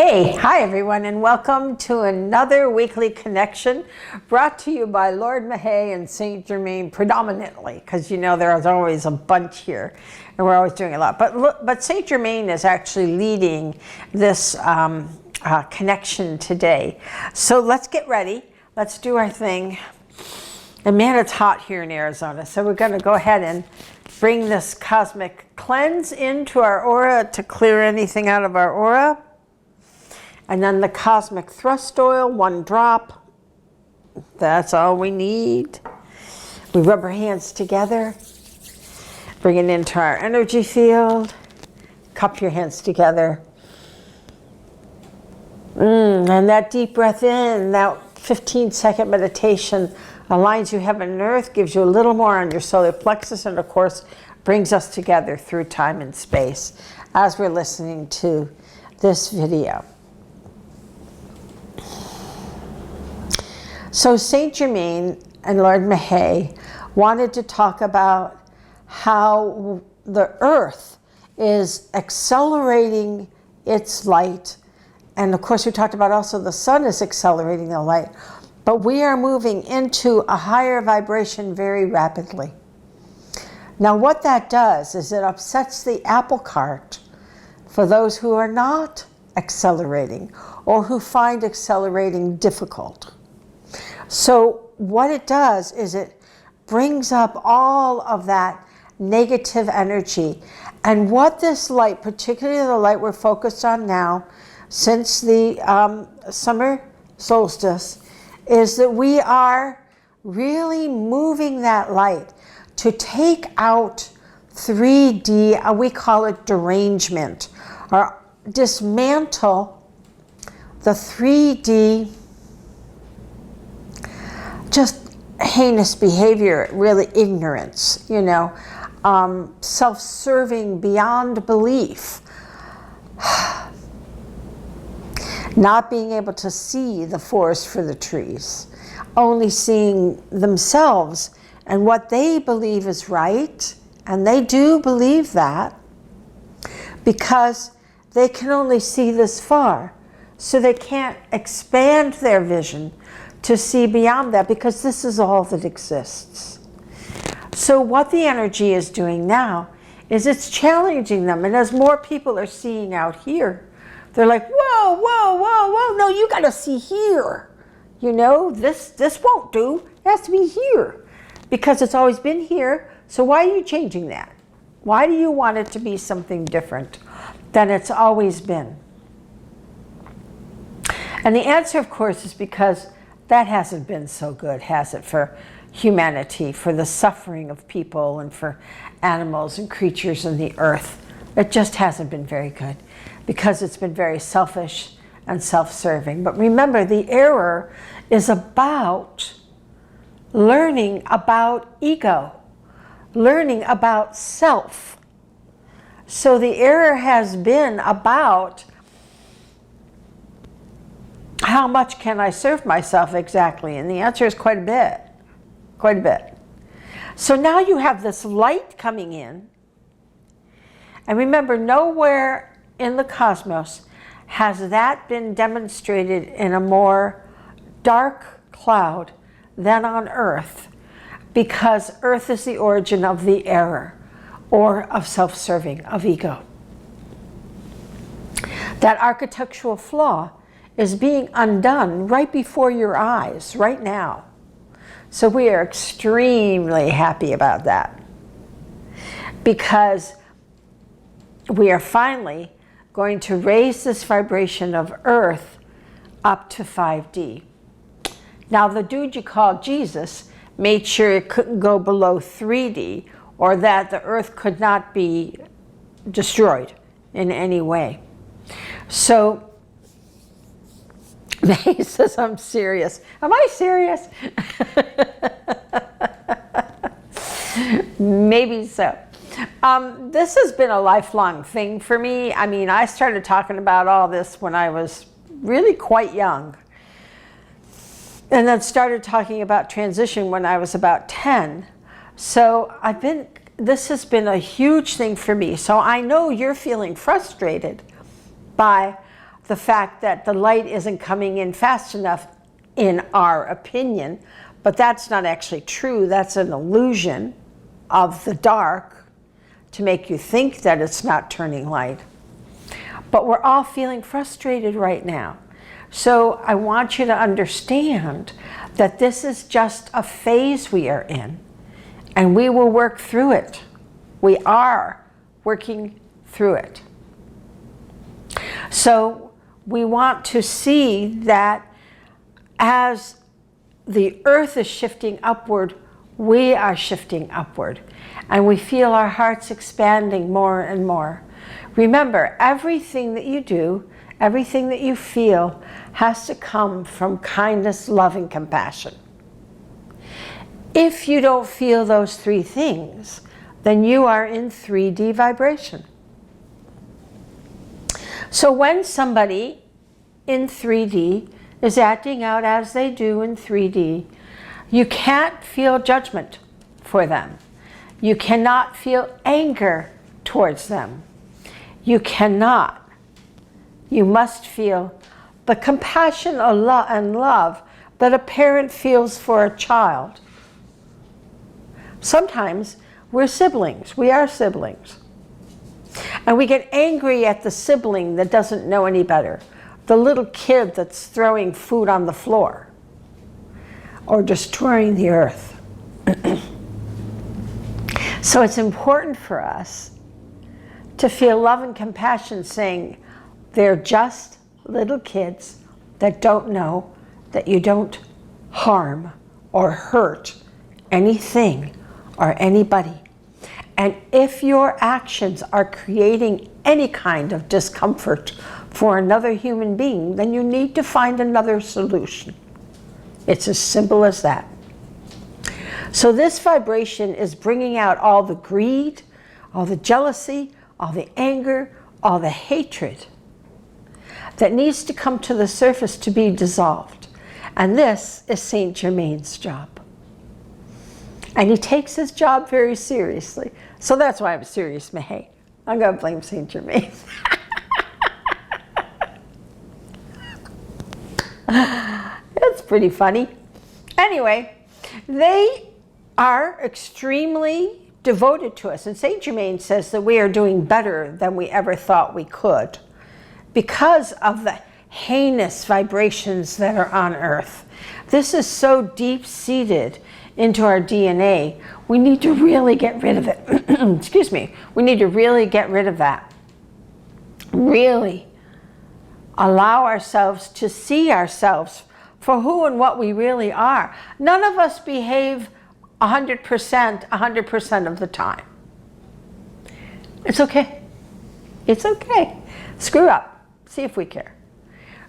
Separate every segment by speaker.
Speaker 1: Hi everyone, and welcome to another weekly connection brought to you by Lord Mahay and Saint Germain predominantly, because you know there's always a bunch here and we're always doing a lot. But Saint Germain is actually leading this connection today. So let's get ready. Let's do our thing. And man, it's hot here in Arizona. So we're going to go ahead and bring this cosmic cleanse into our aura to clear anything out of our aura. And then the cosmic thrust oil, 1 drop. That's all we need. We rub our hands together. Bring it into our energy field. Cup your hands together. And that deep breath in, that 15-second meditation aligns you heaven and earth, gives you a little more on your solar plexus, and of course brings us together through time and space as we're listening to this video. So Saint Germain and Lord Mahay wanted to talk about how the earth is accelerating its light. And of course we talked about also the sun is accelerating the light. But we are moving into a higher vibration very rapidly. Now what that does is it upsets the apple cart for those who are not accelerating or who find accelerating difficult. So what it does is it brings up all of that negative energy. And what this light, particularly the light we're focused on now, since the summer solstice, is that we are really moving that light to take out 3D, we call it derangement, or dismantle the 3D just heinous behavior, really ignorance, you know, self-serving beyond belief, not being able to see the forest for the trees, only seeing themselves and what they believe is right, and they do believe that because they can only see this far, so they can't expand their vision to see beyond that, because this is all that exists. So what the energy is doing now is it's challenging them. And as more people are seeing out here, they're like, whoa, whoa, whoa, whoa, no, you got to see here. You know, this won't do. It has to be here because it's always been here. So why are you changing that? Why do you want it to be something different than it's always been? And the answer, of course, is because that hasn't been so good, has it, for humanity, for the suffering of people and for animals and creatures in the earth. It just hasn't been very good because it's been very selfish and self-serving. But remember, the error is about learning about ego, learning about self. So the error has been about how much can I serve myself exactly? And the answer is quite a bit, quite a bit. So now you have this light coming in. And remember, nowhere in the cosmos has that been demonstrated in a more dark cloud than on Earth, because Earth is the origin of the error, or of self-serving, of ego. That architectural flaw is being undone right before your eyes, right now. So we are extremely happy about that, because we are finally going to raise this vibration of Earth up to 5D. Now the dude you call Jesus made sure it couldn't go below 3D, or that the Earth could not be destroyed in any way. So he says, I'm serious. Am I serious? Maybe so. This has been a lifelong thing for me. I mean, I started talking about all this when I was really quite young. And then started talking about transition when I was about 10. So this has been a huge thing for me. So I know you're feeling frustrated by the fact that the light isn't coming in fast enough, in our opinion, but that's not actually true. That's an illusion of the dark to make you think that it's not turning light. But we're all feeling frustrated right now. So I want you to understand that this is just a phase we are in, and we will work through it. We are working through it. So we want to see that as the earth is shifting upward, we are shifting upward, and we feel our hearts expanding more and more. Remember, everything that you do, everything that you feel has to come from kindness, love, and compassion. If you don't feel those three things, then you are in 3D vibration. So when somebody in 3D is acting out as they do in 3D, you can't feel judgment for them. You cannot feel anger towards them. You cannot. You must feel the compassion and love that a parent feels for a child. Sometimes we're siblings. We are siblings. And we get angry at the sibling that doesn't know any better. The little kid that's throwing food on the floor or destroying the earth. So it's important for us to feel love and compassion, saying they're just little kids that don't know that you don't harm or hurt anything or anybody. And if your actions are creating any kind of discomfort for another human being, then you need to find another solution. It's as simple as that. So this vibration is bringing out all the greed, all the jealousy, all the anger, all the hatred that needs to come to the surface to be dissolved. And this is Saint Germain's job. And he takes his job very seriously. So that's why I'm serious, Mahay. I'm going to blame Saint Germain. It's pretty funny. Anyway, they are extremely devoted to us. And Saint Germain says that we are doing better than we ever thought we could because of the heinous vibrations that are on Earth. This is so deep-seated into our DNA. We need to really get rid of it. Excuse me. We need to really get rid of that. Really allow ourselves to see ourselves for who and what we really are. None of us behave 100% of the time. It's okay. It's okay. Screw up. See if we care.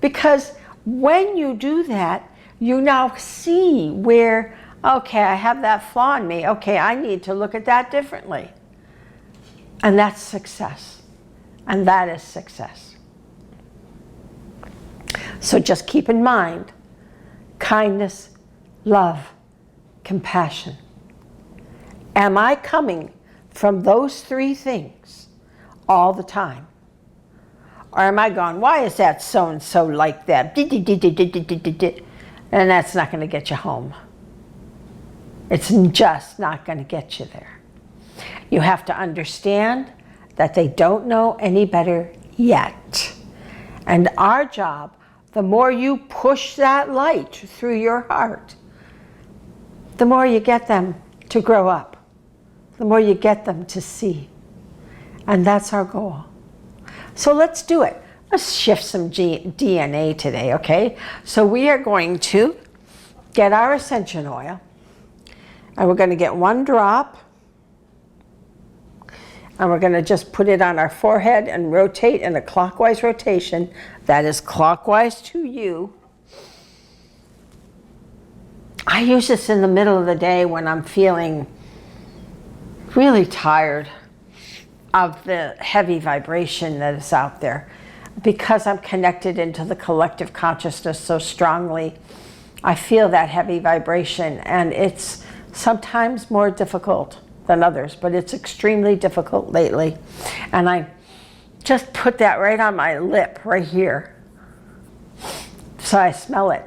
Speaker 1: Because when you do that, you now see where, okay, I have that flaw in me. Okay, I need to look at that differently. And that's success. And that is success. So just keep in mind, kindness, love, compassion. Am I coming from those three things all the time? Or am I going, why is that so-and-so like that? And that's not going to get you home. It's just not going to get you there. You have to understand that they don't know any better yet. And our job, the more you push that light through your heart, the more you get them to grow up, the more you get them to see. And that's our goal. So let's do it. Let's shift some DNA today, okay? So we are going to get our ascension oil, and we're going to get one drop, and we're going to just put it on our forehead and rotate in a clockwise rotation. That is clockwise to you. I use this in the middle of the day when I'm feeling really tired of the heavy vibration that is out there. Because I'm connected into the collective consciousness so strongly, I feel that heavy vibration, and it's sometimes more difficult than others, but it's extremely difficult lately. And I just put that right on my lip, right here. So I smell it,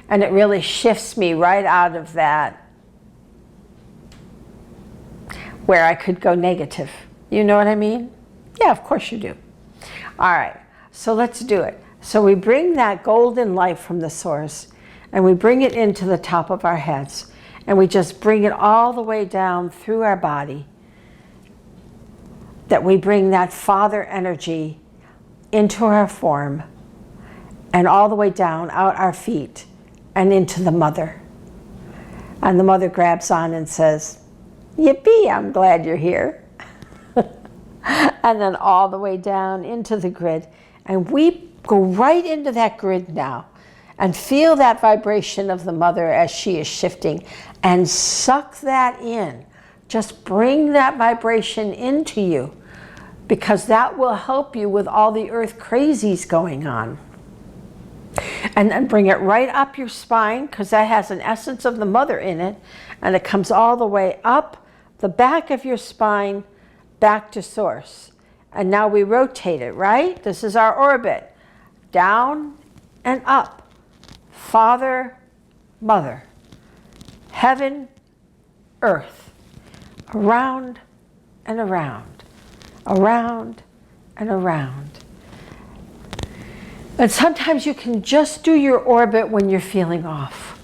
Speaker 1: and it really shifts me right out of that where I could go negative. You know what I mean? Yeah, of course you do. All right, so let's do it. So we bring that golden light from the source, and we bring it into the top of our heads, and we just bring it all the way down through our body, that we bring that Father energy into our form, and all the way down, out our feet, and into the Mother. And the Mother grabs on and says, "Yippee, I'm glad you're here." And then all the way down into the grid. And we go right into that grid now and feel that vibration of the Mother as she is shifting, and suck that in. Just bring that vibration into you, because that will help you with all the earth crazies going on. And then bring it right up your spine, because that has an essence of the Mother in it, and it comes all the way up the back of your spine, back to source. And now we rotate it, right? This is our orbit. Down and up. Father, Mother. Heaven, earth. Around and around. Around and around. And sometimes you can just do your orbit when you're feeling off.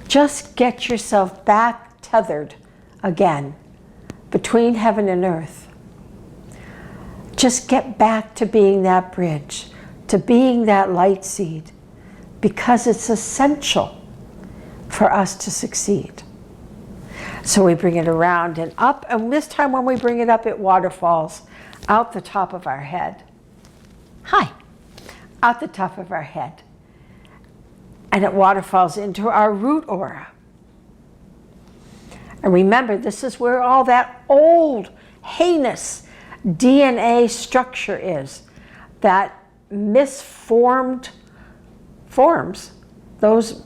Speaker 1: Just get yourself back tethered again between heaven and earth. Just get back to being that bridge, to being that light seed, because it's essential for us to succeed. So we bring it around and up, and this time when we bring it up, it waterfalls out the top of our head. Hi. Out the top of our head. And it waterfalls into our root aura. And remember, this is where all that old, heinous DNA structure is. That misformed forms. Those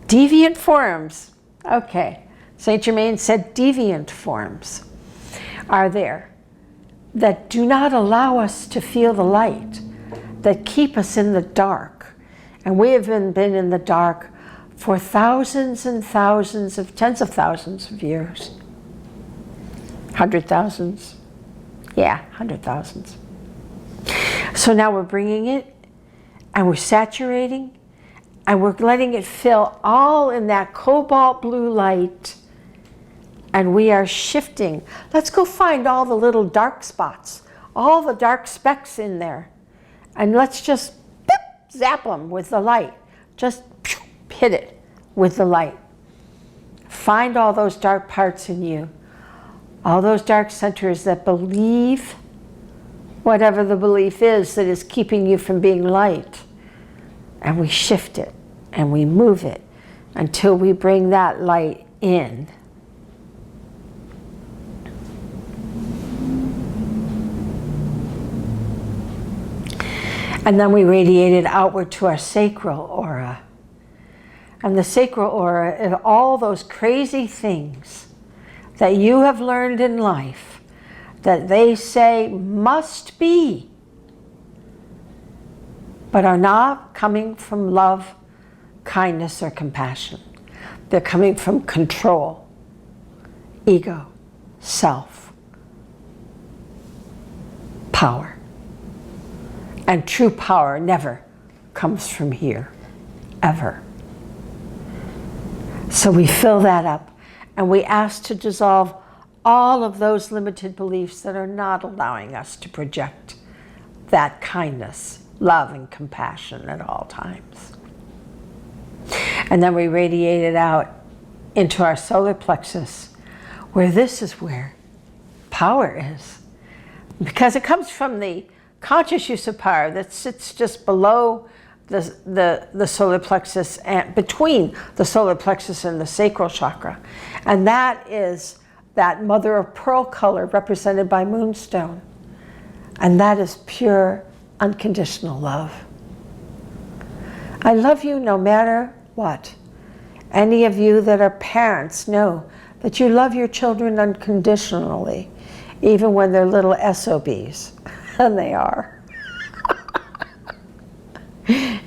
Speaker 1: deviant forms. Okay. Saint Germain said deviant forms are there, that do not allow us to feel the light, that keep us in the dark. And we have been in the dark for thousands and thousands of, tens of thousands of years. 100,000s. Yeah, 100,000s. So now we're bringing it, and we're saturating, and we're letting it fill all in that cobalt blue light. And we are shifting. Let's go find all the little dark spots, all the dark specks in there. And let's just zap them with the light. Just hit it with the light. Find all those dark parts in you, all those dark centers that believe whatever the belief is that is keeping you from being light. And we shift it and we move it until we bring that light in. And then we radiate it outward to our sacral aura. And the sacral aura is all those crazy things that you have learned in life that they say must be, but are not coming from love, kindness, or compassion. They're coming from control, ego, self, power. And true power never comes from here, ever. So we fill that up, and we ask to dissolve all of those limited beliefs that are not allowing us to project that kindness, love, and compassion at all times. And then we radiate it out into our solar plexus, where this is where power is. Because it comes from the conscious use of power that sits just below the solar plexus, and between the solar plexus and the sacral chakra. And that is that mother of pearl color represented by moonstone. And that is pure, unconditional love. I love you no matter what. Any of you that are parents know that you love your children unconditionally, even when they're little SOBs. And they are.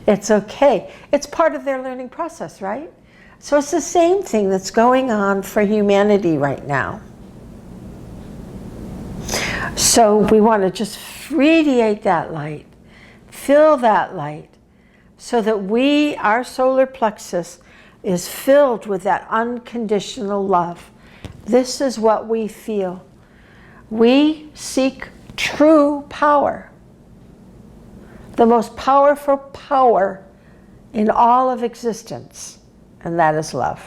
Speaker 1: It's okay. It's part of their learning process, right? So it's the same thing that's going on for humanity right now. So we want to just radiate that light, fill that light, so that our solar plexus is filled with that unconditional love. This is what we feel. We seek true power, the most powerful power in all of existence, and that is love.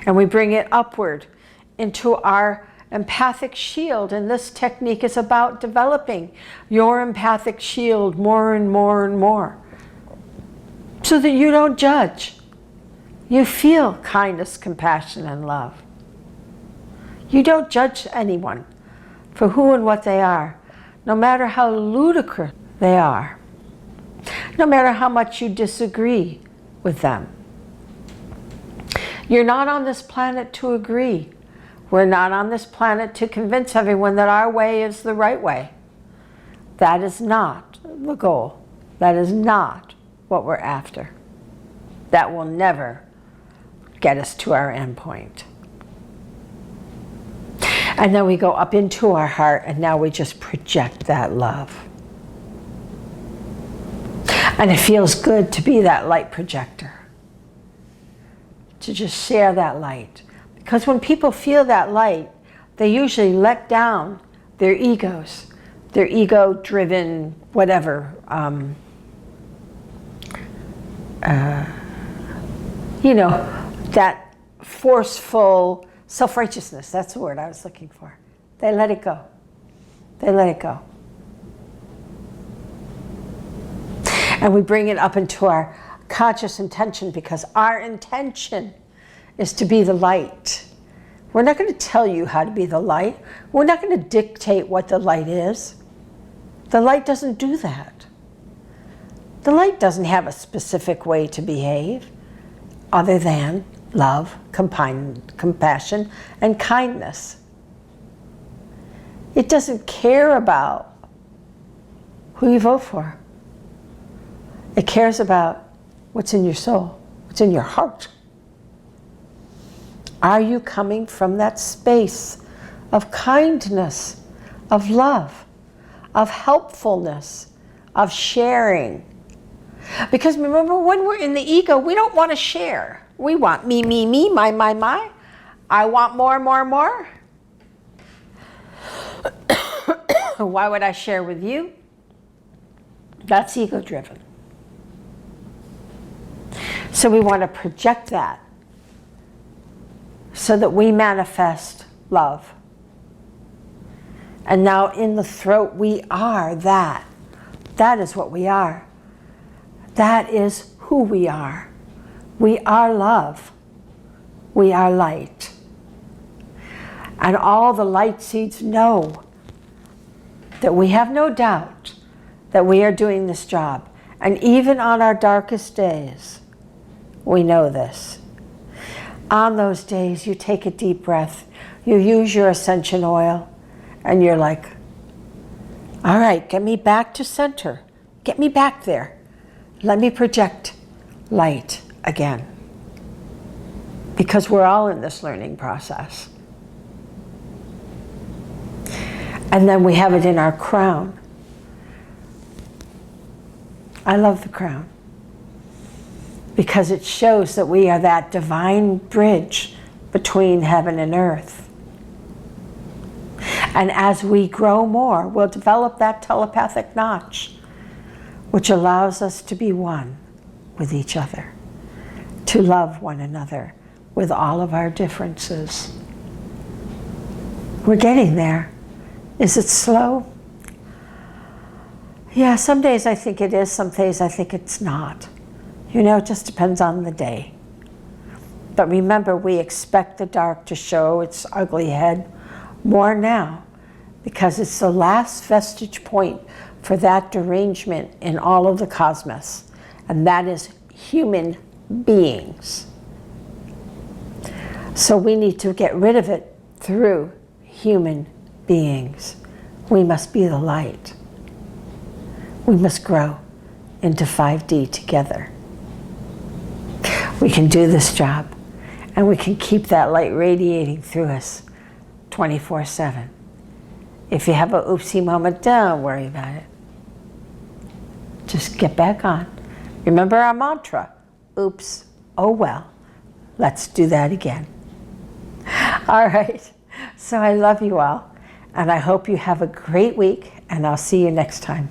Speaker 1: And we bring it upward into our empathic shield, and this technique is about developing your empathic shield more and more and more, so that you don't judge. You feel kindness, compassion, and love. You don't judge anyone for who and what they are, no matter how ludicrous they are, no matter how much you disagree with them. You're not on this planet to agree. We're not on this planet to convince everyone that our way is the right way. That is not the goal. That is not what we're after. That will never get us to our end point. And then we go up into our heart, and now we just project that love. And it feels good to be that light projector, to just share that light. Because when people feel that light, they usually let down their egos, their ego-driven whatever, that forceful self-righteousness. That's the word I was looking for. They let it go. They let it go. And we bring it up into our conscious intention, because our intention is to be the light. We're not going to tell you how to be the light. We're not going to dictate what the light is. The light doesn't do that. The light doesn't have a specific way to behave other than love, compassion, and kindness. It doesn't care about who you vote for. It cares about what's in your soul, what's in your heart. Are you coming from that space of kindness, of love, of helpfulness, of sharing? Because remember, when we're in the ego, we don't want to share. We want me, me, me, my, my, my. I want more, more, more. Why would I share with you? That's ego-driven. So we want to project that so that we manifest love. And now in the throat, we are that. That is what we are. That is who we are. We are love. We are light. And all the light seeds know that we have no doubt that we are doing this job. And even on our darkest days, we know this. On those days, you take a deep breath, you use your ascension oil, and you're like, all right, get me back to center. Get me back there. Let me project light again. Because we're all in this learning process. And then we have it in our crown. I love the crown, because it shows that we are that divine bridge between heaven and earth. And as we grow more, we'll develop that telepathic notch, which allows us to be one with each other, to love one another with all of our differences. We're getting there. Is it slow? Yeah, some days I think it is, some days I think it's not. You know, it just depends on the day. But remember, we expect the dark to show its ugly head more now, because it's the last vestige point for that derangement in all of the cosmos, and that is human beings. So we need to get rid of it through human beings. We must be the light. We must grow into 5D together. We can do this job, and we can keep that light radiating through us 24/7. If you have a oopsie moment, don't worry about it. Just get back on. Remember our mantra, oops, oh well. Let's do that again. All right, so I love you all, and I hope you have a great week, and I'll see you next time.